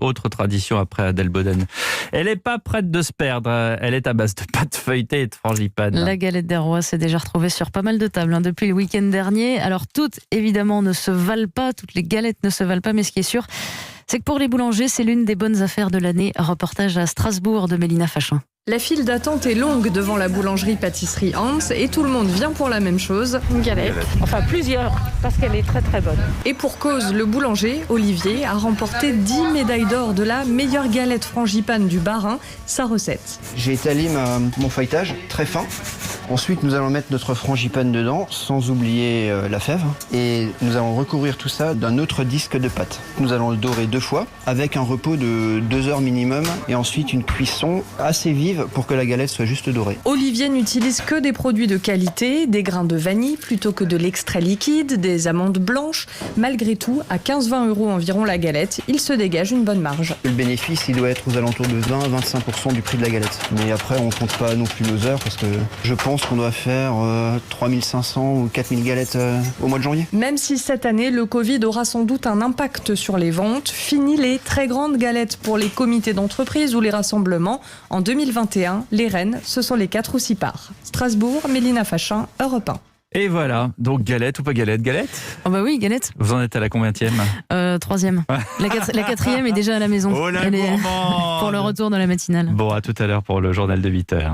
autre tradition après Adèle Boden. Elle n'est pas prête de se perdre. Elle est à base de pâte feuilletée et de frangipane. La galette des rois s'est déjà retrouvée sur pas mal de tables depuis le week-end dernier. Alors toutes, évidemment, ne se valent pas. Toutes les galettes ne se valent pas. Mais ce qui est sûr, c'est que pour les boulangers, c'est l'une des bonnes affaires de l'année. Reportage à Strasbourg de Mélina Fachin. La file d'attente est longue devant la boulangerie-pâtisserie Hans et tout le monde vient pour la même chose. Une galette, enfin plusieurs, parce qu'elle est très très bonne. Et pour cause, le boulanger, Olivier, a remporté 10 médailles d'or de la meilleure galette frangipane du Bas-Rhin, sa recette. J'ai étalé mon feuilletage très fin. Ensuite, nous allons mettre notre frangipane dedans, sans oublier la fève. Et nous allons recouvrir tout ça d'un autre disque de pâte. Nous allons le dorer 2 fois, avec un repos de 2 heures minimum, et ensuite une cuisson assez vive pour que la galette soit juste dorée. Olivier n'utilise que des produits de qualité, des grains de vanille plutôt que de l'extrait liquide, des amandes blanches. Malgré tout, à 15-20 € environ la galette, il se dégage une bonne marge. Le bénéfice, il doit être aux alentours de 20-25% du prix de la galette. Mais après, on ne compte pas non plus nos heures, parce que je pense qu'on doit faire 3500 ou 4000 galettes au mois de janvier. Même si cette année, le Covid aura sans doute un impact sur les ventes, fini les très grandes galettes pour les comités d'entreprise ou les rassemblements. En 2021, les reines, ce sont les 4 ou 6 parts. Strasbourg, Mélina Fachin, Europe 1. Et voilà, donc galette ou pas galette? Galette? Oh bah oui, galette. Vous en êtes à la combienième? 3e. La 4e est déjà à la maison. Oh la Elle est gourmande. pour le retour de la matinale. Bon, à tout à l'heure pour le journal de 8h.